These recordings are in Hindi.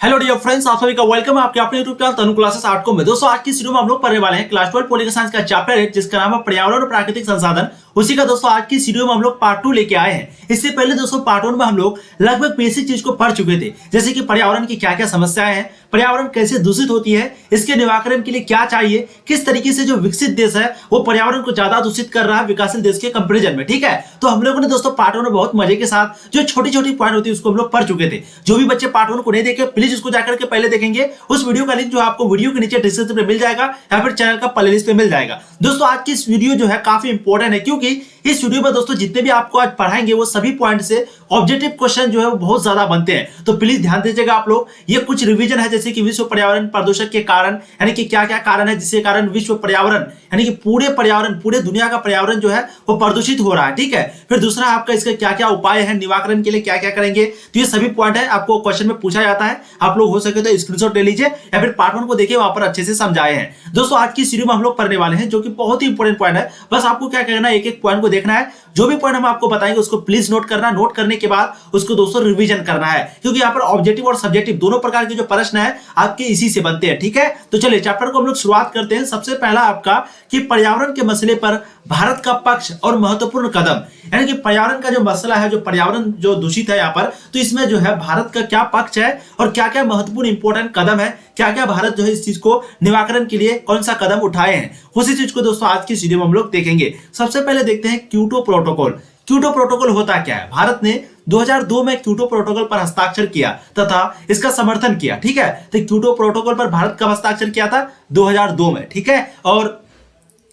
हेलो डियर फ्रेंड्स, आप सभी का वेलकम है आपके अपने यूट्यूब चैनल तनु क्लासेस आर्ट को में। दोस्तों आज की वीडियो में हम लोग पढ़ने वाले हैं क्लास 12 पॉलिटिकल साइंस का चैप्टर है जिसका नाम है पर्यावरण और प्राकृतिक संसाधन। उसी का दोस्तों आज की वीडियो में हम लोग पार्ट 2 लेके आए हैं। इससे पहले दोस्तों पार्ट 1 में हम लोग लगभग बेसिक चीज को पढ़ चुके थे, जैसे कि पर्यावरण की क्या क्या समस्याएं हैं, पर्यावरण कैसे दूषित होती है, इसके निवारण के लिए क्या चाहिए, किस तरीके से जो विकसित देश है वो पर्यावरण को ज्यादा दूषित कर रहा है विकासशील देश के कंपेरिजन में। ठीक है, तो हम लोगों ने दोस्तों पार्ट 1 में बहुत मजे के साथ जो छोटी छोटी पॉइंट होती है उसको हम लोग पढ़ चुके थे। जो भी बच्चे पार्ट 1 को नहीं देखे प्लीज उसको जाकर के पहले देखेंगे। उस वीडियो का लिंक जो आपको वीडियो के नीचे डिस्क्रिप्शन में मिल जाएगा या फिर चैनल का प्लेलिस्ट पे मिल जाएगा। दोस्तों आज की इस वीडियो जो है काफी इंपॉर्टेंट है, क्योंकि इस वीडियो में दोस्तों जितने भी आपको आज पढ़ाएंगे वो सभी पॉइंट से ऑब्जेक्टिव क्वेश्चन जो है वो बहुत ज्यादा बनते हैं। तो प्लीज ध्यान दीजिएगा आप लोग। ये कुछ रिवीजन है, जैसे कि विश्व पर्यावरण प्रदूषण के कारण, यानी कि क्या क्या कारण है जिसके कारण विश्व पर्यावरण यानी कि पूरे पर्यावरण पूरे दुनिया का पर्यावरण जो है वो प्रदूषित हो रहा है। ठीक है, फिर दूसरा आपका इसका क्या क्या उपाय है, निवारण के लिए क्या क्या करेंगे। तो ये सभी पॉइंट है, आपको क्वेश्चन में पूछा जाता है। आप लोग हो सके तो स्क्रीनशॉट ले लीजिए या फिर पार्ट 1 को देखिए, वहां पर अच्छे से समझाए हैं। दोस्तों आज की सीरीज में हम लोग पढ़ने वाले हैं जो कि बहुत ही इंपॉर्टेंट पॉइंट है। बस आपको क्या करना है, एक एक पॉइंट को देखना है। जो भी पॉइंट हम आपको बताएंगे उसको प्लीज नोट करना, नोट करने के बाद उसको दोस्तों रिवीजन करना है, क्योंकि यहाँ पर ऑब्जेक्टिव और सब्जेक्टिव दोनों प्रकार के जो प्रश्न है आपके इसी से बनते हैं। ठीक है, तो चलिए चैप्टर को हम लोग शुरुआत करते हैं। सबसे पहला आपका कि पर्यावरण के मसले पर भारत का पक्ष और महत्वपूर्ण कदम, यानी कि पर्यावरण का जो मसला है, जो पर्यावरण जो दूषित है यहाँ पर, तो इसमें जो है भारत का क्या पक्ष है और क्या क्या महत्वपूर्ण इंपॉर्टेंट कदम है, क्या क्या भारत जो है इस चीज को निवारण के लिए कौन सा कदम उठाए हैं, उसी चीज को दोस्तों आज की वीडियो में हम लोग देखेंगे। सबसे पहले देखते हैं क्योटो प्रोटोकॉल। क्योटो प्रोटोकॉल होता क्या है। भारत ने 2002 में क्योटो प्रोटोकॉल पर हस्ताक्षर किया तथा इसका समर्थन किया। ठीक है, तो क्योटो प्रोटोकॉल पर भारत कब हस्ताक्षर किया था? 2002 में। ठीक है, और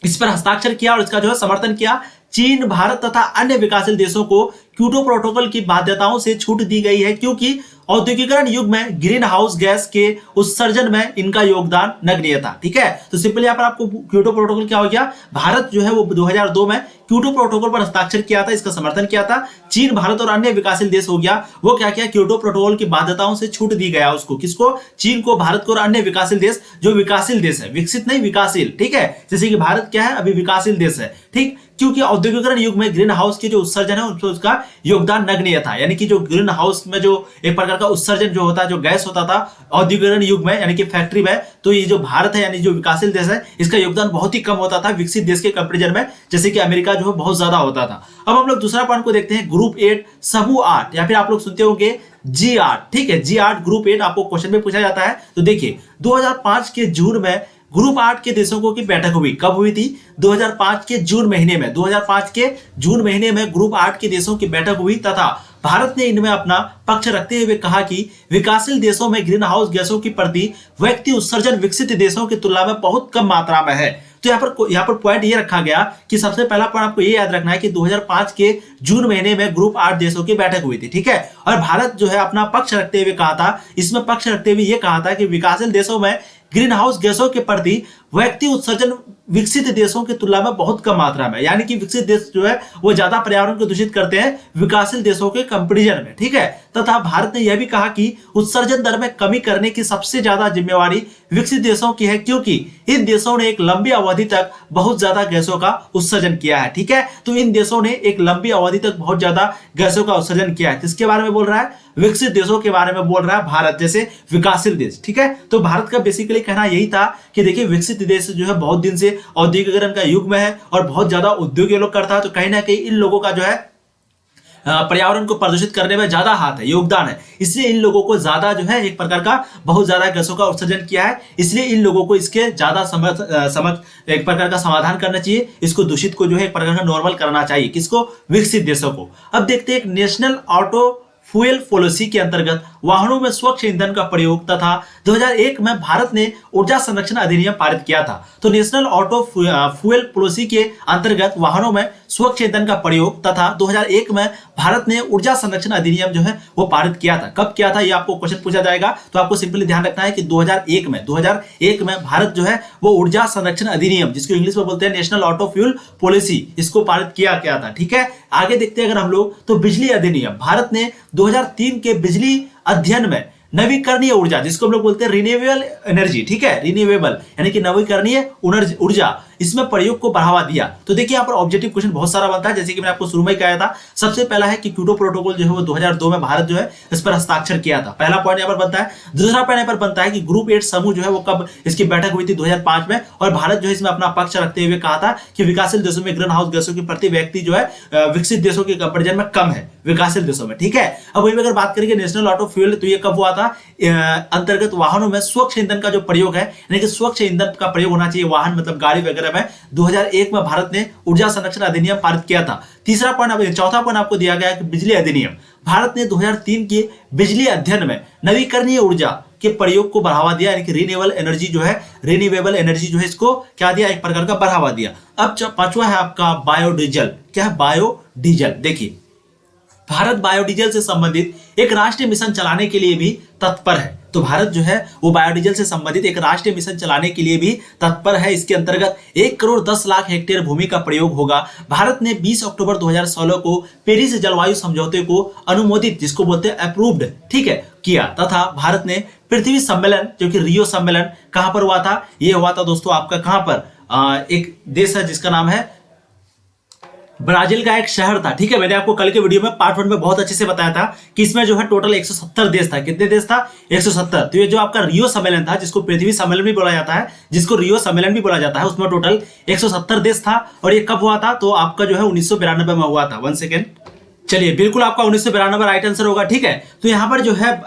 इस पर हस्ताक्षर किया और इसका जो है समर्थन किया चीन, भारत तथा अन्य विकासशील देशों को क्योटो प्रोटोकॉल की बाध्यताओं से छूट दी गई है, क्योंकि औद्योगिकरण युग में ग्रीन हाउस गैस के उत्सर्जन में इनका योगदान नगण्य था। ठीक है, तो सिंपल यहाँ पर आपको क्योटो प्रोटोकॉल क्या हो गया, भारत जो है वो 2002 में क्योटो प्रोटोकॉल पर हस्ताक्षर किया था, इसका समर्थन किया था। चीन, भारत और अन्य विकासशील देश हो गया, वो क्या किया, क्योटो प्रोटोकॉल की बाध्यताओं से छूट दी गया उसको। किसको? चीन को, भारत को और अन्य विकासशील देश। जो विकासशील देश है, विकसित नहीं विकासशील। ठीक है, जैसे कि भारत क्या है, अभी विकासशील देश है। ठीक, क्योंकि औद्योगिकरण युग में ग्रीन हाउस के जो उत्सर्जन है उसका योगदान नगण्य था, यानी कि जो ग्रीन हाउस में जो एक प्रकार का उत्सर्जन जो होता है, जो गैस होता था औद्योगिकरण युग में यानी कि फैक्ट्री में, तो ये जो भारत है यानी जो विकासशील देश है इसका योगदान बहुत ही कम होता था विकसित देश के कंपेरिजन में, जैसे कि अमेरिका जो है बहुत ज्यादा होता था। अब हम लोग दूसरा पॉइंट को देखते हैं, ग्रुप 8 समूह 8, या फिर आप लोग सुनते होंगे G8। ठीक है, G8 ग्रुप 8 आपको क्वेश्चन में पूछा जाता है। तो देखिए 2005 के जून में ग्रुप 8 के देशों को की बैठक हुई। कब हुई थी? 2005 के जून महीने में। 2005 के जून महीने में ग्रुप 8 के देशों की बैठक हुई तथा भारत ने इनमें अपना पक्ष रखते हुए कहा कि विकासशील देशों में ग्रीन हाउस गैसों की प्रति व्यक्ति उत्सर्जन विकसित देशों की तुलना में बहुत कम मात्रा में है। तो यहाँ पर पॉइंट ये रखा गया कि सबसे पहला पॉइंट आपको ये याद रखना है कि 2005 के जून महीने में ग्रुप 8 देशों की बैठक हुई थी। ठीक है, और भारत जो है अपना पक्ष रखते हुए कहा था, इसमें पक्ष रखते हुए ये कहा था कि विकासशील देशों में ग्रीन हाउस गैसों के प्रति व्यक्ति उत्सर्जन विकसित देशों की तुलना में बहुत कम मात्रा में, यानी कि विकसित देश जो है वो ज्यादा पर्यावरण को दूषित करते हैं विकासशील देशों के कंपेरिजन में। ठीक है, तथा भारत ने यह भी कहा कि उत्सर्जन दर में कमी करने की सबसे ज्यादा जिम्मेवारी विकसित देशों की है, क्योंकि इन देशों ने एक लंबी अवधि तक बहुत ज्यादा गैसों का उत्सर्जन किया है। ठीक है, तो इन देशों ने एक लंबी अवधि तक बहुत ज्यादा गैसों का उत्सर्जन किया है। किसके बारे में बोल रहा है? विकसित देशों के बारे में बोल रहा है, भारत जैसे विकासशील देश। ठीक है, तो भारत का बेसिकली कहना यही था कि देखिए विकसित देश जो है बहुत दिन से औद्योगिकरण का युग में है और बहुत ज्यादा उद्योग ये लोग करता है, तो कहीं ना कहीं इन लोगों का जो है पर्यावरण को प्रदूषित करने में ज्यादा हाथ है, योगदान है। इसलिए इन लोगों को ज्यादा जो है एक प्रकार का बहुत ज्यादा गैसों का उत्सर्जन किया है, इसलिए इन लोगों को इसके ज्यादा समझ एक प्रकार का समाधान करना चाहिए। इसको दूषित को जो है एक प्रकार का नॉर्मल करना चाहिए। किसको? विकसित देशों को। अब देखते हैं एक नेशनल ऑटो फ्यूल पॉलिसी के अंतर्गत वाहनों में स्वच्छ ईंधन का प्रयोग तथा 2001 में भारत ने ऊर्जा संरक्षण अधिनियम पारित किया था। तो नेशनल ऑटो फ्यूल पॉलिसी के अंतर्गत वाहनों में स्वच्छ ईंधन का प्रयोग तथा 2001 में भारत ने ऊर्जा संरक्षण अधिनियम जो है वो पारित किया था। कब किया था ये आपको क्वेश्चन पूछा जाएगा, तो आपको सिंपली ध्यान रखना है कि 2001 में भारत जो है वो ऊर्जा संरक्षण अधिनियम, जिसको इंग्लिश में बोलते हैं नेशनल ऑटो फ्यूल पॉलिसी, इसको पारित किया गया था। ठीक है, आगे देखते हैं अगर हम लोग, तो बिजली अधिनियम, भारत ने 2003 के बिजली अध्ययन में नवीकरणीय ऊर्जा, जिसको हम लोग बोलते हैं रिन्यूएबल एनर्जी, ठीक है, रिन्यूएबल यानी कि नवीकरणीय ऊर्जा, इसमें प्रयोग को बढ़ावा दिया। तो देखिए यहाँ पर ऑब्जेक्टिव क्वेश्चन बहुत सारा बनता है, जैसे कि मैंने आपको शुरू में कहा था। सबसे पहला है कि क्योटो प्रोटोकॉल जो है वो 2002 में भारत जो है इस पर हस्ताक्षर किया था, पहला पॉइंट यहाँ पर बनता है। दूसरा पॉइंट यहाँ पर बनता है कि ग्रुप 8 समूह जो है वो कब इसकी बैठक हुई थी, 2005 में, और भारत जो है इसमें अपना पक्ष रखते हुए कहा था कि विकासशील देशों में ग्रीन हाउस गैसों की प्रति व्यक्ति जो है विकसित देशों के कंपेरिजन में कम है, विकासशील देशों में, ठीक है। अब वही अगर बात करेंगे नेशनल ऑटो फ्यूल, तो ये कब हुआ था, अंतर्गत वाहनों में स्वच्छ ईंधन का जो प्रयोग है, यानी कि स्वच्छ ईंधन का प्रयोग होना चाहिए वाहन मतलब गाड़ी वगैरह में, 2001 में भारत ने ऊर्जा संरक्षण अधिनियम पारित किया था। तीसरा पॉइंट, चौथा पॉइंट आपको दिया गया है कि बिजली अधिनियम, भारत ने 2003 के बिजली अध्ययन में नवीकरणीय ऊर्जा के प्रयोग को बढ़ावा दिया, यानी कि रिन्यूएबल एनर्जी जो है इसको क्या दिया, एक प्रकार का बढ़ावा दिया। अब पांचवा है आपका बायोडीजल। क्या है बायोडीजल? देखिए भारत बायोडीजल से संबंधित एक राष्ट्रीय मिशन चलाने के लिए भी तत्पर है। तो भारत जो है वो बायोडीजल से संबंधित एक राष्ट्रीय मिशन चलाने के लिए भी तत्पर है। इसके अंतर्गत 1 करोड़ 10 लाख हेक्टेयर भूमि का प्रयोग होगा। भारत ने 20 अक्टूबर 2016 को पेरिस जलवायु समझौते को अनुमोदित, जिसको बोलते हैं अप्रूव्ड, ठीक है, किया, तथा भारत ने पृथ्वी सम्मेलन जो कि रियो सम्मेलन कहां पर हुआ था, ये हुआ था दोस्तों आपका कहां पर, एक देश है जिसका नाम है ब्राजील का एक शहर था, ठीक है। मैंने आपको कल के वीडियो में पार्ट 1 में बहुत अच्छे से बताया था कि इसमें जो है टोटल 170 देश था। कितने देश था? 170। तो ये जो आपका रियो सम्मेलन था, जिसको पृथ्वी सम्मेलन भी बोला जाता है, जिसको रियो सम्मेलन भी बोला जाता है, उसमें टोटल 170 देश था। और ये कब हुआ था? तो आपका जो है 1992 में हुआ था। 1 सेकेंड, चलिए बिल्कुल आपका 1992 राइट आंसर होगा, ठीक है। तो यहाँ पर जो है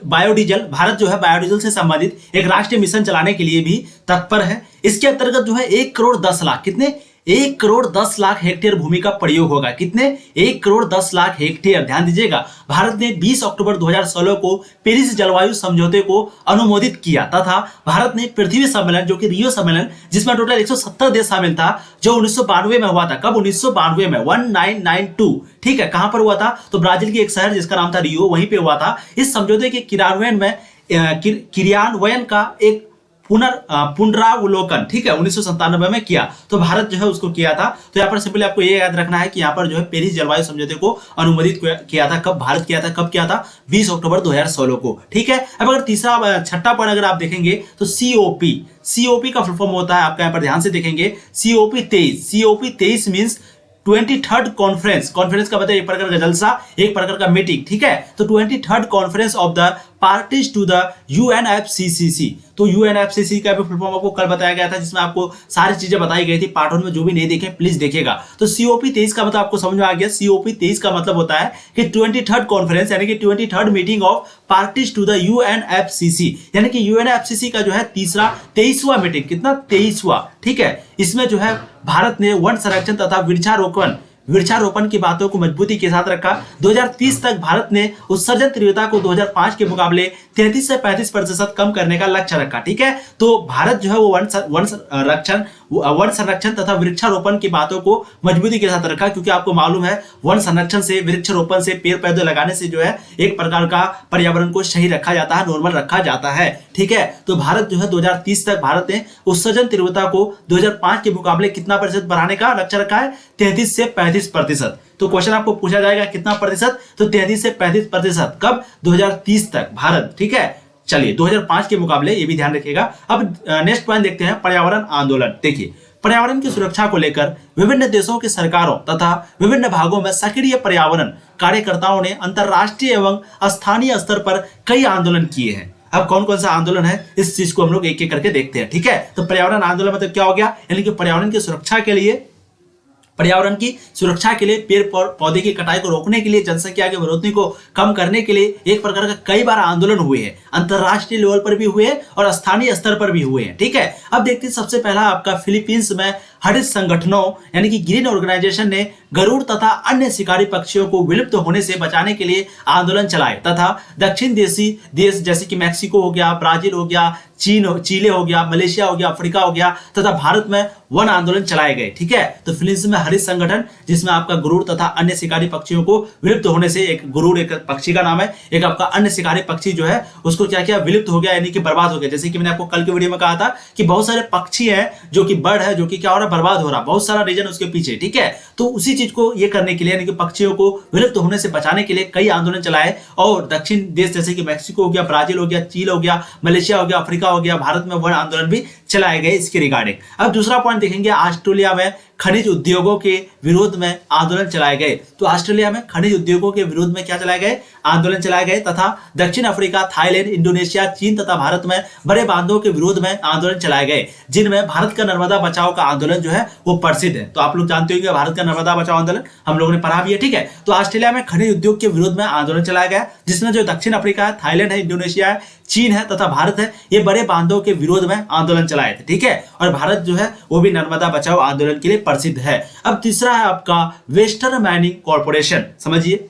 बायोडीजल, भारत जो है बायोडीजल से संबंधित एक राष्ट्रीय मिशन चलाने के लिए भी तत्पर है। इसके अंतर्गत जो है 1 करोड़ 10 लाख, कितने, 1 करोड़ 10 लाख हेक्टेयर भूमि का प्रयोग होगा। कितने? 1 करोड़ 10 लाख हेक्टेयर। ध्यान दीजिएगा, भारत ने 20 अक्टूबर 2016 को पेरिस जलवायु समझौते को अनुमोदित किया, तथा भारत ने पृथ्वी सम्मेलन जो कि रियो सम्मेलन, जिसमें टोटल 170 देश शामिल था, जो 1992 में हुआ था। कब? 1992 में, 1992, ठीक है। कहां पर हुआ था? तो ब्राजील की एक शहर जिसका नाम था रियो, वहीं पे हुआ था। इस समझौते के क्रियान्वयन का एक पुनरावलोकन, ठीक है, 1997 में किया। तो भारत जो है उसको किया था। तो यहाँ पर सिंपली आपको ये याद रखना है कि यहाँ पर जो है पेरिस जलवायु समझौते को अनुमोदित किया था। कब भारत किया था? कब किया था? 20 अक्टूबर 2016 को, ठीक है। अब अगर छठा पॉइंट अगर आप देखेंगे तो सीओपी का फुल फॉर्म होता है आपका, यहाँ पर ध्यान से देखेंगे, COP 23 मीन्स 23rd कॉन्फ्रेंस का मतलब एक प्रकार का जलसा, एक प्रकार का मीटिंग, ठीक है। तो 23rd conference of the parties to the UNFCCC। तो UNFCCC का भी फुल फॉर्म आपको कल बताया गया था, जिसमें आपको सारी चीजें बताई गई थी। पार्ट 1 में जो भी नहीं देखे प्लीज देखेगा। तो COP 23 का मतलब आपको समझ में आ गया। COP 23 का मतलब होता है कि 23rd कॉन्फ्रेंस, यानी कि 23rd meeting of parties to the UNFCCC, यानी कि UNFCCC का जो है 23वां मीटिंग, कितना? 23वां, ठीक है। इसमें जो है भारत ने वन संरक्षण तथा वृक्षारोपण की बातों को मजबूती के साथ रखा। 2030 तक भारत ने उत्सर्जन तीव्रता को 2005 के मुकाबले 33 से 35% कम करने का लक्ष्य रखा, ठीक है। तो भारत जो है वो वन संरक्षण तथा वृक्षारोपण की बातों को मजबूती के साथ रखा, क्योंकि आपको मालूम है वन संरक्षण से, वृक्षारोपण से, पेड़ पौधे लगाने से जो है एक प्रकार का पर्यावरण को सही रखा जाता है, नॉर्मल रखा जाता है, ठीक है। तो भारत जो है 2030 तक भारत ने उत्सर्जन तीव्रता को 2005 के मुकाबले कितना प्रतिशत बढ़ाने का लक्ष्य रखा है? 33 से 35%। तो क्वेश्चन आपको पूछा जाएगा कितना प्रतिशत? तो 33 से 35%। कब? 2030 तक भारत, ठीक है। चलिए 2005 के मुकाबले, ये भी ध्यान रखिएगा। अब नेक्स्ट पॉइंट देखते हैं, पर्यावरण आंदोलन। देखिए पर्यावरण की सुरक्षा को लेकर विभिन्न देशों की सरकारों तथा विभिन्न भागों में सक्रिय पर्यावरण कार्यकर्ताओं ने अंतरराष्ट्रीय एवं स्थानीय स्तर पर कई आंदोलन किए हैं। अब कौन कौन सा आंदोलन है, इस चीज को हम लोग एक एक करके देखते हैं, ठीक है। तो पर्यावरण आंदोलन मतलब क्या हो गया? यानी कि पर्यावरण की सुरक्षा के लिए पेड़ पौधे की कटाई को रोकने के लिए, जनसंख्या की बढ़ोतरी को कम करने के लिए एक प्रकार का कई बार आंदोलन हुए हैं। अंतरराष्ट्रीय लेवल पर भी हुए और स्थानीय स्तर पर भी हुए हैं, ठीक है। अब देखते हैं सबसे पहला आपका फिलीपींस में हरित संगठनों यानी कि ग्रीन ऑर्गेनाइजेशन ने गरुड़ तथा अन्य शिकारी पक्षियों को विलुप्त होने से बचाने के लिए आंदोलन चलाए, तथा दक्षिण देश जैसे कि मैक्सिको हो गया, ब्राजील हो गया, चिले हो गया, मलेशिया हो गया, अफ्रीका हो गया तथा भारत में वन आंदोलन चलाए गए, ठीक है। तो फिलीपींस में हरित संगठन, जिसमें आपका गरुड़ तथा अन्य शिकारी पक्षियों को विलुप्त होने से, एक गरुड़ एक पक्षी का नाम है, एक आपका अन्य शिकारी पक्षी जो है उसको क्या किया? विलुप्त हो गया, यानी कि बर्बाद हो गया। जैसे कि मैंने आपको कल के वीडियो में कहा था कि बहुत सारे पक्षी हैं जो कि बर्ड है, जो कि क्या हो रहा है? बर्बाद हो रहा, बहुत सारा रीजन उसके पीछे, ठीक है। तो उसी चीज को ये करने के लिए, यानी कि पक्षियों को विलुप्त होने से बचाने के लिए कई आंदोलन चलाए, और दक्षिण देश जैसे कि मैक्सिको हो गया, ब्राजील हो गया, चीन हो गया, मलेशिया हो गया, अफ्रीका हो गया, भारत में वह आंदोलन भी चलाए गए इसके रिगार्डिंग। अब दूसरा पॉइंट देखेंगे, ऑस्ट्रेलिया में खनिज उद्योगों के विरोध में आंदोलन चलाए गए। तो ऑस्ट्रेलिया में खनिज उद्योगों के विरोध में क्या चलाए गए, आंदोलन चलाए गए, तथा दक्षिण अफ्रीका, थाईलैंड, इंडोनेशिया, चीन तथा भारत में बड़े बांधों के विरोध में आंदोलन चलाए गए, जिनमें भारत का नर्मदा बचाओ का आंदोलन जो है वो प्रसिद्ध है। तो आप लोग जानते होंगे भारत का नर्मदा बचाओ आंदोलन हम लोगों ने पढ़ा भी है, ठीक है। तो ऑस्ट्रेलिया में खनिज उद्योग के विरोध में आंदोलन चलाया गया, जिसमें जो दक्षिण अफ्रीका है, थाईलैंड है, इंडोनेशिया है, चीन है तथा भारत है, ये बड़े बांधों के विरोध में आंदोलन चलाए थे, ठीक है। और भारत जो है वो भी नर्मदा बचाओ आंदोलन के लिए प्रसिद्ध है। अब तीसरा है आपका वेस्टर्न माइनिंग कॉर्पोरेशन। समझिए,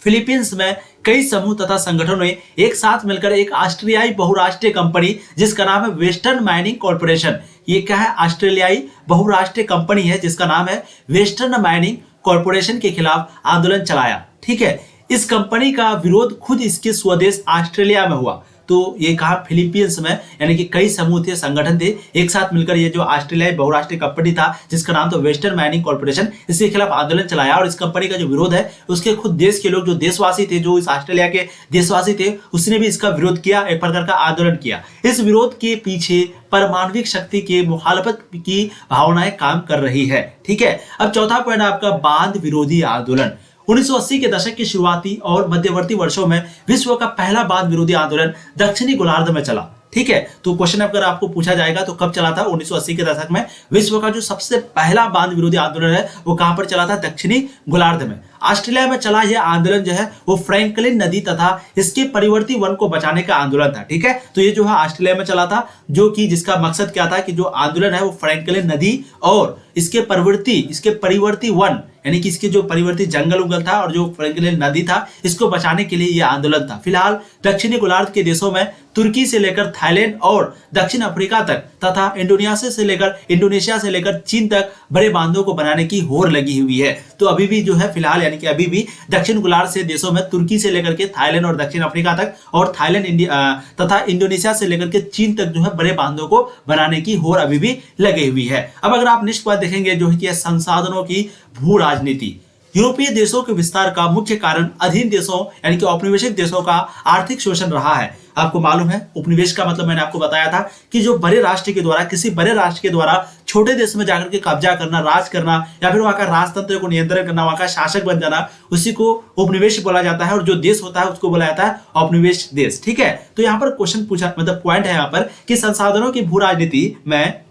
फिलीपींस में कई समूह तथा संगठनों ने एक साथ मिलकर एक ऑस्ट्रेलियाई बहुराष्ट्रीय कंपनी, जिसका नाम है वेस्टर्न माइनिंग कॉर्पोरेशन, ये क्या है, ऑस्ट्रेलियाई बहुराष्ट्रीय कंपनी है जिसका नाम है वेस्टर्न माइनिंग कॉर्पोरेशन के खिलाफ आंदोलन चलाया, ठीक है। इस कंपनी का विरोध खुद इसके स्वदेश ऑस्ट्रेलिया में हुआ। तो ये कहा फिलीपींस में, यानी कि कई समूह थे, संगठन थे, एक साथ मिलकर ये जो ऑस्ट्रेलियाई बहुराष्ट्रीय कंपनी था जिसका नाम था वेस्टर्न माइनिंग कॉर्पोरेशन, इसके खिलाफ आंदोलन चलाया। और इस कंपनी का जो विरोध है उसके खुद देश के लोग, जो देशवासी थे, जो इस ऑस्ट्रेलिया के देशवासी थे, उसने भी इसका विरोध किया, एक प्रकार का आंदोलन किया। इस विरोध के पीछे परमाणविक शक्ति के मुखालफत की भावनाएं काम कर रही है, ठीक है। अब चौथा पॉइंट आपका बांध विरोधी आंदोलन। 1980 के दशक की शुरुआती और मध्यवर्ती वर्षों में विश्व का पहला बांध विरोधी आंदोलन दक्षिणी गोलार्ध में चला, ठीक है। तो क्वेश्चन अगर आपको पूछा जाएगा तो कब चला था, 1980 के दशक में विश्व का जो सबसे पहला बांध विरोधी आंदोलन है वो कहां पर चला था, दक्षिणी गोलार्ध में। ऑस्ट्रेलिया में चला यह आंदोलन जो है वो फ्रैंकलिन नदी तथा इसके परिवर्ती वन को बचाने का आंदोलन था, ठीक है। तो ये जो है ऑस्ट्रेलिया में चला था, जो कि जिसका मकसद क्या था कि जो आंदोलन है वो फ्रैंकलिन नदी और इसके परिवर्ती वन, यानी कि इसके जो परिवर्ती जंगल उंगल था और जो फ्रैंकलिन नदी था, इसको बचाने के लिए यह आंदोलन था। फिलहाल दक्षिणी गोलार्ध के देशों में तुर्की से लेकर थाईलैंड और दक्षिण अफ्रीका तक तथा इंडोनेशिया से लेकर चीन तक बड़े बांधों को बनाने की होड़ लगी हुई है। तो अभी भी जो है फिलहाल, यानी कि अभी भी दक्षिण गोलार्ध से देशों में तुर्की से लेकर के थाईलैंड और दक्षिण अफ्रीका तक और तथा इंडोनेशिया से लेकर के चीन तक जो है बड़े बांधों को बनाने की होड़ अभी भी लगी हुई है। अब अगर आप नेक्स्ट बात देखेंगे जो है कि संसाधनों की भू राजनीति। यूरोपीय देशों के विस्तार का मुख्य कारण अधीन देशों, यानी कि औपनिवेशिक देशों का आर्थिक शोषण रहा है। आपको मालूम है उपनिवेश का मतलब मैंने आपको बताया था कि जो बड़े राष्ट्र के द्वारा, किसी बड़े राष्ट्र के द्वारा छोटे देश में जाकर के कब्जा करना, राज करना, या फिर वहां का राजतंत्र को नियंत्रण करना, वहां का शासक बन जाना, उसी को उपनिवेश बोला जाता है। और जो देश होता है उसको बोला जाता है औपनिवेश देश, ठीक है। तो यहाँ पर क्वेश्चन पूछा, मतलब पॉइंट है यहाँ पर कि संसाधनों की भू राजनीति में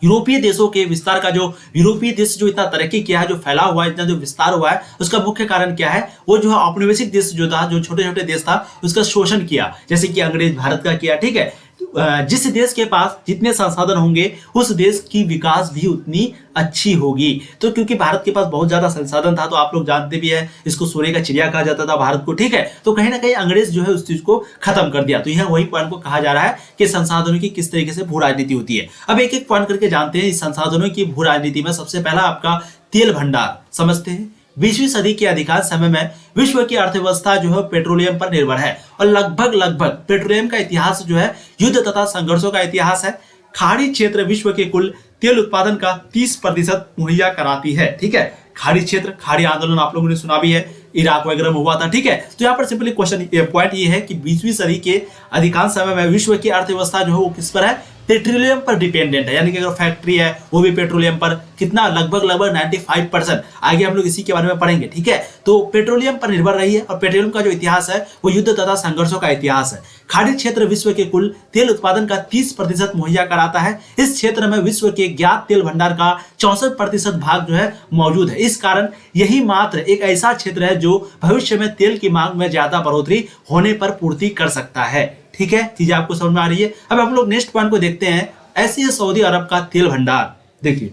यूरोपीय देशों के विस्तार का, जो यूरोपीय देश जो इतना तरक्की किया है, जो फैला हुआ है, इतना जो विस्तार हुआ है, उसका मुख्य कारण क्या है, वो जो है औपनिवेशिक देश जो था, जो छोटे छोटे देश था, उसका शोषण किया, जैसे कि अंग्रेज भारत का किया, ठीक है। जिस देश के पास जितने संसाधन होंगे उस देश की विकास भी उतनी अच्छी होगी। तो क्योंकि भारत के पास बहुत ज्यादा संसाधन था, तो आप लोग जानते भी है इसको सोने का चिड़िया कहा जाता था भारत को, ठीक है। तो कहीं ना कहीं अंग्रेज जो है उस चीज को खत्म कर दिया। तो यह वही पॉइंट को कहा जा रहा है कि संसाधनों की किस तरीके से भू राजनीति होती है। अब एक एक पॉइंट करके जानते हैं। इस संसाधनों की भू राजनीति में सबसे पहला आपका तेल भंडार समझते हैं। 20वीं सदी के अधिकांश समय में विश्व की अर्थव्यवस्था जो है पेट्रोलियम पर निर्भर है, और लगभग पेट्रोलियम का इतिहास जो है युद्ध तथा संघर्षों का इतिहास है। खाड़ी क्षेत्र विश्व के कुल तेल उत्पादन का 30% मुहैया कराती है, ठीक है। खाड़ी क्षेत्र, खाड़ी आंदोलन आप लोगों ने सुना भी है, इराक वगैरह में हुआ था, ठीक है। तो यहाँ पर सिंपली क्वेश्चन पॉइंट ये है कि 20वीं सदी के अधिकांश समय में विश्व की अर्थव्यवस्था जो है वो किस पर है, पेट्रोलियम पर डिपेंडेंट है। यानी कि अगर फैक्ट्री है वो भी पेट्रोलियम पर, कितना, लगभग 95%। आगे हम लोग इसी के बारे में पढ़ेंगे, ठीक है। तो पेट्रोलियम पर निर्भर रही है, और पेट्रोलियम का जो इतिहास है वो युद्ध तथा संघर्षों का इतिहास है। खाड़ी क्षेत्र विश्व के कुल तेल उत्पादन का 30% मुहैया कराता है। इस क्षेत्र में विश्व के ज्ञात तेल भंडार का 64% भाग जो है मौजूद है। इस कारण यही मात्र एक ऐसा क्षेत्र है जो भविष्य में तेल की मांग में ज्यादा बढ़ोतरी होने पर पूर्ति कर सकता है, ठीक है। चीजें आपको समझ में आ रही है। अब हम लोग नेक्स्ट पॉइंट को देखते हैं। ऐसी है सऊदी अरब का तेल भंडार। देखिए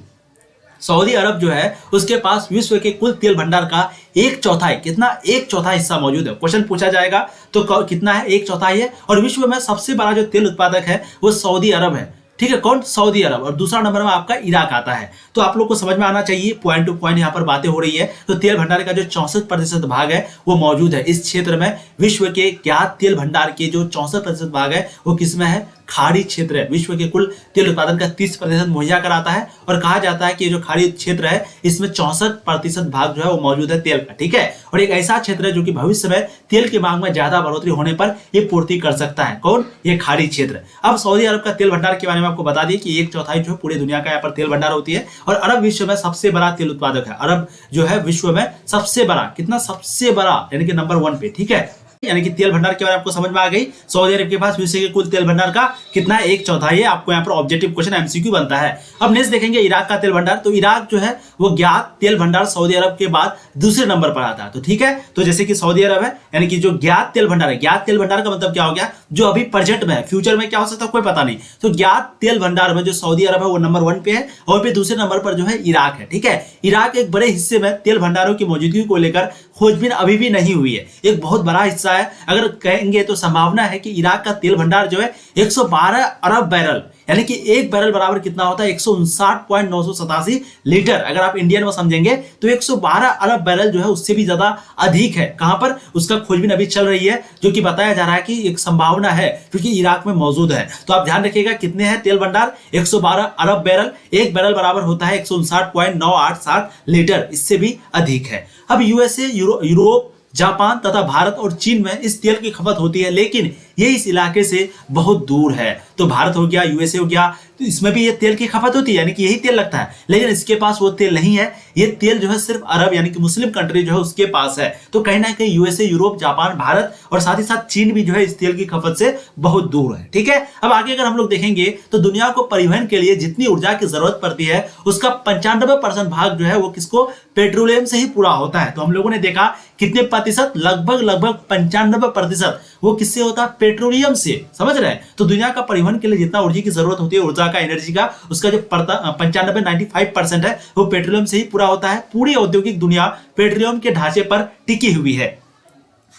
सऊदी अरब जो है उसके पास विश्व के कुल तेल भंडार का 1/4, कितना, 1/4 हिस्सा मौजूद है। क्वेश्चन पूछा जाएगा तो कितना है, 1/4 है। और विश्व में सबसे बड़ा जो तेल उत्पादक है वो सऊदी अरब है, ठीक है। कौन, सऊदी अरब। और दूसरा नंबर में आपका इराक आता है। तो आप लोग को समझ में आना चाहिए, पॉइंट टू पॉइंट यहाँ पर बातें हो रही है। तो तेल भंडार का जो 64% भाग है वो मौजूद है इस क्षेत्र में। विश्व के ज्ञात तेल भंडार के जो 64% भाग है वो किसमें है, खाड़ी क्षेत्र है, विश्व के कुल तेल उत्पादन का 30% मुहैया कराता है। और कहा जाता है कि ये जो खाड़ी क्षेत्र है इसमें 64% भाग जो है वो मौजूद है तेल का, ठीक है। और एक ऐसा क्षेत्र है जो कि भविष्य में तेल की मांग में ज्यादा बढ़ोतरी होने पर ये पूर्ति कर सकता है। कौन? ये खाड़ी क्षेत्र। अब सऊदी अरब का तेल भंडार के बारे में आपको बता दिए कि 1/4 जो है पूरी दुनिया का यहाँ पर तेल भंडार होती है। और अरब विश्व में सबसे बड़ा तेल उत्पादक है। अरब जो है विश्व में सबसे बड़ा, कितना? सबसे बड़ा, यानी कि नंबर 1 पे, ठीक है। यानी कि तेल भंडार के बारे में आपको समझ में आ गई। सऊदी अरब के पास विश्व के कुल तेल भंडार का कितना है? 1/4 है। आपको यहाँ पर ऑब्जेक्टिव क्वेश्चन एमसीक्यू बनता है। अब नेक्स्ट देखेंगे इराक का तेल भंडार। तो इराक जो है वो ज्ञात तेल भंडार सऊदी अरब के बाद दूसरे नंबर पर आता है। तो ठीक है, तो जैसे कि सऊदी अरब है, यानी कि जो ज्ञात तेल भंडार है, ज्ञात तेल भंडार का मतलब क्या हो गया? जो अभी प्रेजेंट में है, फ्यूचर में क्या हो सकता है कोई पता नहीं। तो ज्ञात तेल भंडार में जो सऊदी अरब है वो नंबर 1 पे है, और फिर दूसरे नंबर पर जो है इराक है, ठीक है। इराक एक बड़े हिस्से में तेल भंडारों की मौजूदगी को लेकर खोजबीन अभी भी नहीं हुई है। एक बहुत बड़ा हिस्सा है। अगर कहेंगे तो संभावना है कि इराक का तेल भंडार जो है 112 अरब बैरल, यानी कि एक बैरल बराबर कितना होता है? 159.987 लीटर। अगर आप इंडियन में समझेंगे तो 112 अरब बैरल जो है उससे भी ज्यादा अधिक है। कहां पर? उसका खोजबीन अभी चल रही है, जो कि बताया जा रहा है कि एक संभावना है क्योंकि इराक में मौजूद है। तो आप ध्यान रखिएगा कितने हैं तेल भंडार? 112 अरब बैरल। एक बैरल बराबर होता है 159.987 लीटर, इससे भी अधिक है। अब यूएसए, यूरोप, जापान तथा भारत और चीन में इस तेल की खपत होती है, लेकिन ये इस इलाके से बहुत दूर है। तो भारत हो गया, यूएसए हो गया, तो इसमें भी ये तेल की खपत होती है, यानी कि यही तेल लगता है, लेकिन इसके पास वो तेल नहीं है। ये तेल जो है सिर्फ अरब यानी कि मुस्लिम कंट्री जो है उसके पास है। तो कहीं ना कहीं यूएसए, यूरोप, जापान, भारत और साथ ही साथ चीन भी जो है इस तेल की खपत से बहुत दूर है, ठीक है। अब आगे अगर हम लोग देखेंगे तो दुनिया को परिवहन के लिए जितनी ऊर्जा की जरूरत पड़ती है उसका 95% भाग जो है वो किसको? पेट्रोलियम से ही पूरा होता है। तो हम लोगों ने देखा कितने प्रतिशत? लगभग 95% वो किससे होता है? पेट्रोलियम से। समझ रहे हैं? तो दुनिया का परिवहन के लिए जितना ऊर्जा की जरूरत होती है, ऊर्जा का, एनर्जी का, उसका जो 95% है वो पेट्रोलियम से ही पूरा होता है। पूरी औद्योगिक दुनिया पेट्रोलियम के ढांचे पर टिकी हुई है।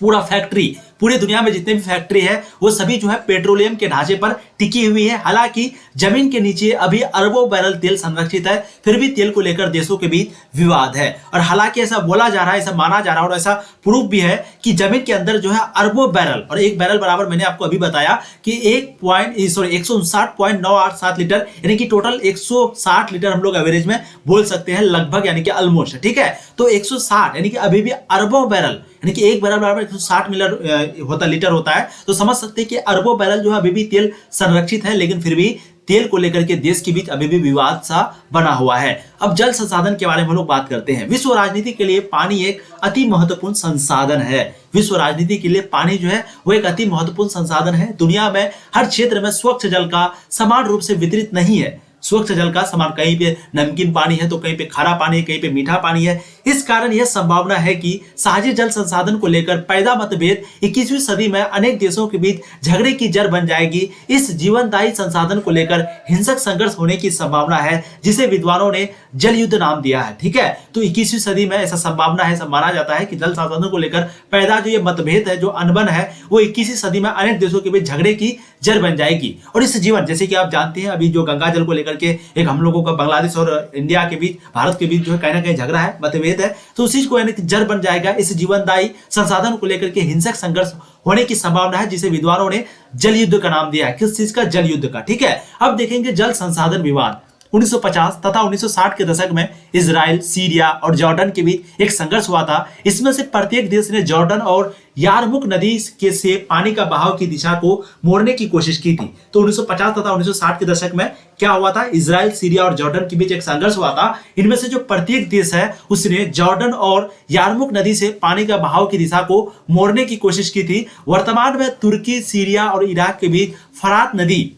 पूरा फैक्ट्री, पूरी दुनिया में जितने भी फैक्ट्री है वो सभी जो है पेट्रोलियम के ढांचे पर टिकी हुई है। हालांकि जमीन के नीचे अभी अरबों बैरल तेल संरक्षित है, फिर भी तेल को लेकर देशों के बीच विवाद है। और हालांकि ऐसा बोला जा रहा है, ऐसा माना जा रहा है और ऐसा प्रूफ भी है कि जमीन के अंदर जो है अरबों बैरल, और एक बैरल बराबर मैंने आपको अभी बताया कि 159.987 लीटर, यानी कि टोटल 160 लीटर हम लोग एवरेज में बोल सकते हैं, लगभग, यानी कि ऑलमोस्ट, ठीक है। तो 160 यानी कि अभी भी अरबों बैरल, यानी कि एक बैरल बराबर 160 लीटर होता है। तो समझ सकते हैं कि अरबों बैरल जो है अभी भी तेल संरक्षित है, लेकिन फिर भी तेल को लेकर के देश के बीच अभी भी विवाद सा बना हुआ है। अब जल संसाधन के बारे में हम लोग बात करते हैं। विश्व राजनीति के लिए पानी एक अति महत्वपूर्ण संसाधन है। विश्व राजनीति के लिए पानी जो है वो एक अति महत्वपूर्ण संसाधन है। दुनिया में हर क्षेत्र में स्वच्छ जल का समान रूप से वितरित नहीं है। स्वच्छ जल का समान, कहीं पे नमकीन पानी है तो कहीं पे खारा पानी है, कहीं पे मीठा पानी है। इस कारण यह संभावना है कि साझे जल संसाधन को लेकर पैदा मतभेद 21वीं सदी में अनेक देशों के बीच झगड़े की जड़ बन जाएगी। इस जीवनदायी संसाधन को लेकर हिंसक संघर्ष होने की संभावना है, जिसे विद्वानों ने जल युद्ध नाम दिया है, ठीक है। तो 21वीं सदी में ऐसा संभावना है, ऐसा माना जाता है कि जल संसाधन को लेकर पैदा जो ये मतभेद है, जो अनबन है, वो 21वीं सदी में अनेक देशों के बीच झगड़े की जड़ बन जाएगी। और इस जीवन, जैसे कि आप जानते हैं, अभी जो गंगा जल को लेकर के एक हम लोगों का बांग्लादेश और इंडिया के बीच, भारत के बीच जो है कहीं ना कहीं झगड़ा है, मतभेद है, तो उसी को यानी कि जड़ बन जाएगा। इस जीवनदायी संसाधन को लेकर के हिंसक संघर्ष होने की संभावना है, जिसे विद्वानों ने जल युद्ध का नाम दिया है। किस चीज का? जल युद्ध का, ठीक है। अब देखेंगे जल संसाधन विवाद। 1950 तथा 1960 के दशक में इजराइल, सीरिया और जॉर्डन के बीच एक संघर्ष हुआ था। इसमें से प्रत्येक देश ने जॉर्डन और यारमुक नदी के से पानी का बहाव की दिशा को मोड़ने की कोशिश की थी। तो 1950 तथा 1960 के दशक में क्या हुआ था? इजराइल, सीरिया और जॉर्डन के बीच एक संघर्ष हुआ था। इनमें से जो प्रत्येक देश है उसने जॉर्डन और यारमुक नदी से पानी का बहाव की दिशा को मोड़ने की कोशिश की थी। वर्तमान में तुर्की, सीरिया और इराक के बीच फरात नदी,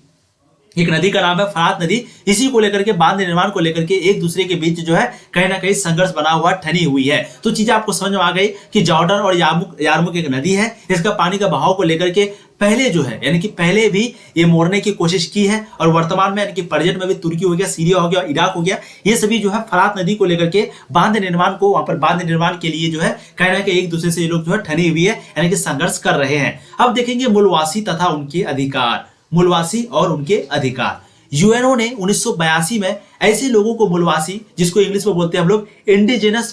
एक नदी का नाम है फरात नदी, इसी को लेकर के, बांध निर्माण को लेकर के एक दूसरे के बीच जो है कहीं ना कहीं संघर्ष बना हुआ, ठनी हुई है। तो चीजें आपको समझ में आ गई कि जॉर्डन और यारमुक एक नदी है, इसका पानी का बहाव को लेकर के पहले जो है, यानी कि पहले भी ये मोड़ने की कोशिश की है। और वर्तमान में यानी कि प्रेजेंट में भी तुर्की हो गया, सीरिया हो गया, इराक हो गया, ये सभी जो है फरात नदी को लेकर के बांध निर्माण को, वहां पर बांध निर्माण के लिए जो है कहीं ना कहीं एक दूसरे से ये लोग जो है ठनी हुई है, यानी कि संघर्ष कर रहे हैं। अब देखेंगे मूलवासी तथा उनके अधिकार। मूलवासी और उनके अधिकार। यूएनओ ने 1982 में ऐसे लोगों को मूलवासी, जिसको इंग्लिश में बोलते हैं हम लोग इंडिजिनस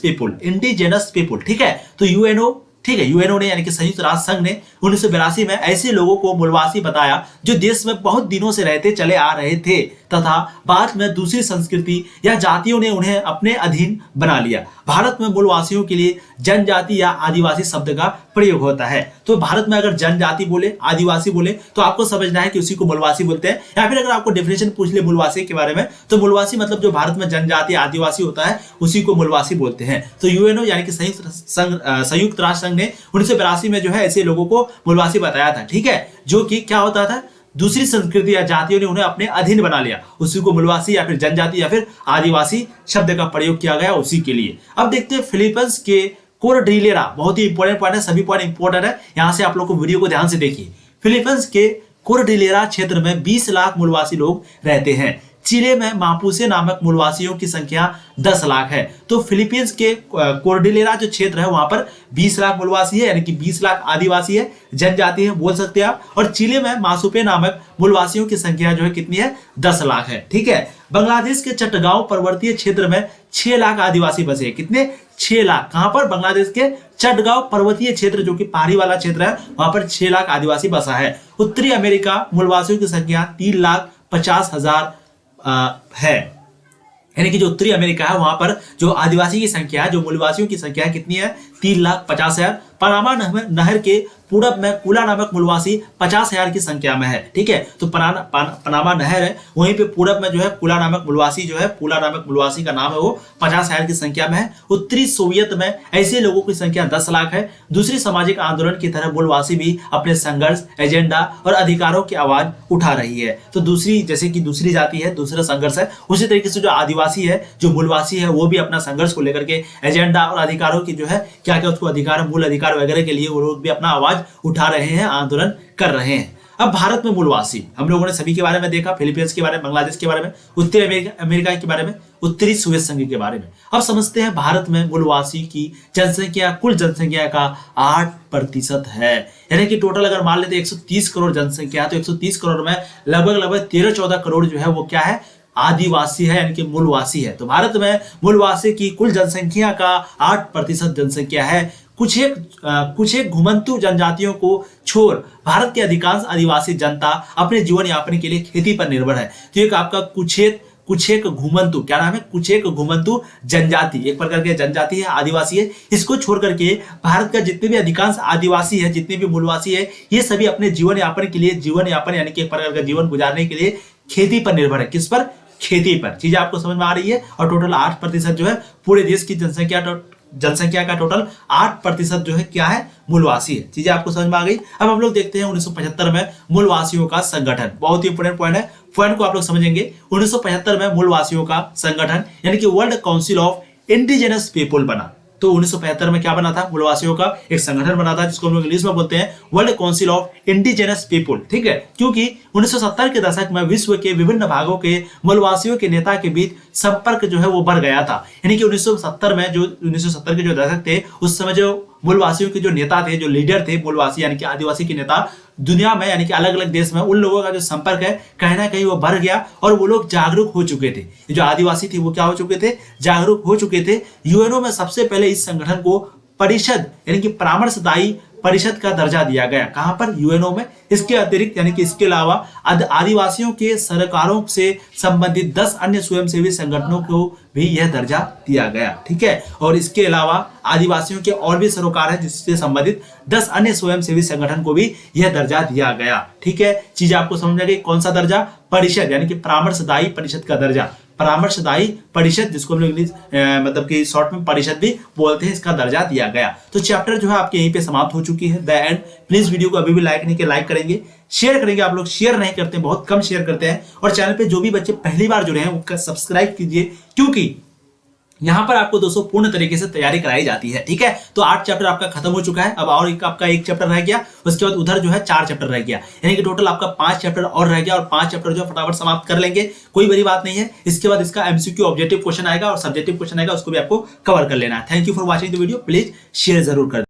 पीपुल, ठीक है। तो यूएनओ ठीक है। यूएनओ ने यानी कि संयुक्त राष्ट्र संघ ने 1982 में ऐसे लोगों को मूलवासी बताया जो देश में बहुत दिनों से रहते चले आ रहे थे तथा बाद में दूसरी संस्कृति या जातियों ने उन्हें अपने अधीन बना लिया। भारत में मूलवासियों के लिए जनजाति या आदिवासी शब्द का प्रयोग होता है। तो भारत में अगर जनजाति बोले, आदिवासी बोले तो आपको समझना है कि उसी को मूलवासी बोलते हैं। या फिर अगर आपको डेफिनेशन पूछ ले मूलवासी के बारे में तो मूलवासी मतलब जो भारत में जनजाति आदिवासी होता है उसी को मूलवासी बोलते हैं। तो यूएनओ यानी कि संयुक्त राष्ट्र संघ ने 1982 में जो है ऐसे लोगों को मूलवासी बताया था, ठीक है, जो कि क्या होता था, दूसरी संस्कृति या जातियों ने उन्हें अपने अधीन बना लिया, उसी को मूलवासी या फिर जनजाति या फिर आदिवासी शब्द का प्रयोग किया गया उसी के लिए। अब देखते हैं फिलीपींस के कोर्डिलेरा, बहुत ही इंपॉर्टेंट पॉइंट है, सभी पॉइंट इंपॉर्टेंट है, यहां से आप लोग को वीडियो को ध्यान से देखिए। फिलीपींस के कोर्डिलेरा क्षेत्र में 20 लाख मूलवासी लोग रहते हैं। चिले में मापुसे नामक मूलवासियों की संख्या 10 लाख है। तो फिलीपींस के कोर्डिलेरा जो क्षेत्र है वहां पर 20 लाख मूलवासी है, यानी कि 20 लाख आदिवासी है, जनजाति है बोल सकते हैं आप। और चिले में मासुपे नामक मूलवासियों की संख्या जो है कितनी है, 10 लाख है, ठीक है। बांग्लादेश के चटगांव पर्वतीय क्षेत्र में 6 लाख आदिवासी बसे हैं। कितने? 6 लाख। कहां पर? बांग्लादेश के चटगांव पर्वतीय क्षेत्र जो कि पहाड़ी वाला क्षेत्र है वहां पर 6 लाख आदिवासी बसा है। उत्तरी अमेरिका मूलवासियों की संख्या 3,50,000 है, यानी कि जो उत्तरी अमेरिका है वहां पर जो आदिवासी की संख्या है, जो मूलवासियों की संख्या है कितनी है, 3,50,000। पनामा नहर के पूरब में कुला नामक मूलवासी 50,000 की संख्या में है, ठीक है। तो पनामा नहर है, वहीं पे पूरब में जो है कुला नामक मूलवासी जो है, कुला नामक मूलवासी का नाम है वो 50,000 की संख्या में है। उत्तरी सोवियत में ऐसे लोगों की संख्या 10 लाख है। दूसरी सामाजिक आंदोलन की तरह मूलवासी भी अपने संघर्ष, एजेंडा और अधिकारों की आवाज उठा रही है। तो दूसरी, जैसे कि दूसरी जाति है, दूसरा संघर्ष है, उसी तरीके से जो आदिवासी है, जो मूलवासी है, वो भी अपना संघर्ष को लेकर के एजेंडा और अधिकारों की जो है क्या क्या उसको अधिकार, मूल अधिकार वगैरह के लिए वो लोग भी अपना आवाज उठा रहे हैं, आंदोलन कर रहे हैं। अब भारत में मूलवासी हम लोगों ने सभी के बारे में देखा, फिलीपींस के बारे में, बांग्लादेश के बारे में, उत्तरी अमेरिका के बारे में, उत्तरी सोवियत संघ के बारे में। अब समझते हैं भारत में मूलवासी की जनसंख्या कुल जनसंख्या का 8% है, यानी कि टोटल अगर मान लेते 130 करोड़ जनसंख्या तो 130 करोड़ में लगभग 13-14 करोड़ जो है वो क्या है, आदिवासी है, यानी कि मूलवासी है। तो भारत में मूलवासी की कुल जनसंख्या का 8% जनसंख्या है। कुछ एक घुमंतु जनजातियों को छोड़ भारत के अधिकांश आदिवासी जनता अपने जीवन यापन के लिए खेती पर निर्भर है। तो एक आपका कुछ एक घुमंतु, क्या नाम है, कुछ एक घुमंतु जनजाति, एक प्रकार के जनजाति है, आदिवासी है। इसको छोड़ करके भारत का जितने भी अधिकांश आदिवासी है, जितने भी मूलवासी है, ये सभी अपने जीवन यापन के लिए, जीवन यापन यानी कि एक प्रकार का जीवन गुजारने के लिए खेती पर निर्भर है। किस पर? खेती पर। चीजें आपको समझ में आ रही है। और टोटल 8% जो है पूरे देश की जनसंख्या का टोटल 8% जो है क्या है, मूलवासी है। चीजें आपको समझ में आ गई। अब हम लोग देखते हैं 1975 में मूलवासियों का संगठन, बहुत ही इंपोर्टेंट पॉइंट है, पॉइंट को आप लोग समझेंगे। 1975 में मूलवासियों का संगठन यानी कि world council of indigenous people बना। तो 1975 में क्या बना था, मूलवासियों का एक संगठन बना था जिसको हम लोग इंग्लिश में बोलते हैं world council of indigenous people, ठीक है। क्योंकि 1970 के दशक में विश्व के विभिन्न भागों के मूलवासियों के नेता के बीच संपर्क जो है वो बढ़ गया था। यानी कि 1970 के जो दशक थे उस समय जो मूलवासियों के जो नेता थे, जो लीडर थे मूलवासी यानी कि आदिवासी के नेता, दुनिया में यानी कि अलग अलग देश में उन लोगों का जो संपर्क है कहीं ना कहीं वो बढ़ गया और वो लोग जागरूक हो चुके थे। ये जो आदिवासी थे वो क्या हो चुके थे, जागरूक हो चुके थे। यूएनओ में सबसे पहले इस संगठन को परिषद यानी कि परामर्शदायी परिषद का दर्जा दिया गया। कहां पर? यूएनओ में। इसके अतिरिक्त यानी कि इसके अलावा आदिवासियों के सरकारों से संबंधित 10 अन्य स्वयंसेवी संगठनों को भी यह दर्जा दिया गया, ठीक है। और इसके अलावा आदिवासियों के और भी सरोकार है जिससे संबंधित 10 अन्य स्वयंसेवी संगठन को भी यह दर्जा दिया गया, ठीक है। चीज आपको समझ आ गई। कौन सा दर्जा? परिषद यानी कि परामर्शदायी परिषद का दर्जा, परामर्शदायी परिषद जिसको हम लोग इंग्लिश मतलब कि शॉर्ट में परिषद भी बोलते हैं, इसका दर्जा दिया गया। तो चैप्टर जो है आपके यहीं पे समाप्त हो चुकी है, द एंड। प्लीज वीडियो को अभी भी लाइक नहीं किया, लाइक करेंगे, शेयर करेंगे। आप लोग शेयर नहीं करते, बहुत कम शेयर करते हैं। और चैनल पे जो भी बच्चे पहली बार जुड़े हैं वो सब्सक्राइब कीजिए, क्योंकि यहाँ पर आपको दोस्तों पूर्ण तरीके से तैयारी कराई जाती है, ठीक है। तो 8 चैप्टर आपका खत्म हो चुका है, अब और आपका 1 चैप्टर रह गया, उसके बाद उधर जो है 4 चैप्टर रह गया, यानी कि टोटल आपका 5 चैप्टर और रह गया। और 5 चैप्टर जो फटाफट समाप्त कर लेंगे, कोई बड़ी बात नहीं है। इसके बाद इसका एमसीक्यू ऑब्जेक्टिव क्वेश्चन आएगा और सब्जेक्टिव क्वेश्चन आएगा, उसको भी आपको कवर कर लेना है। Thank you for watching the video, please share जरूर कर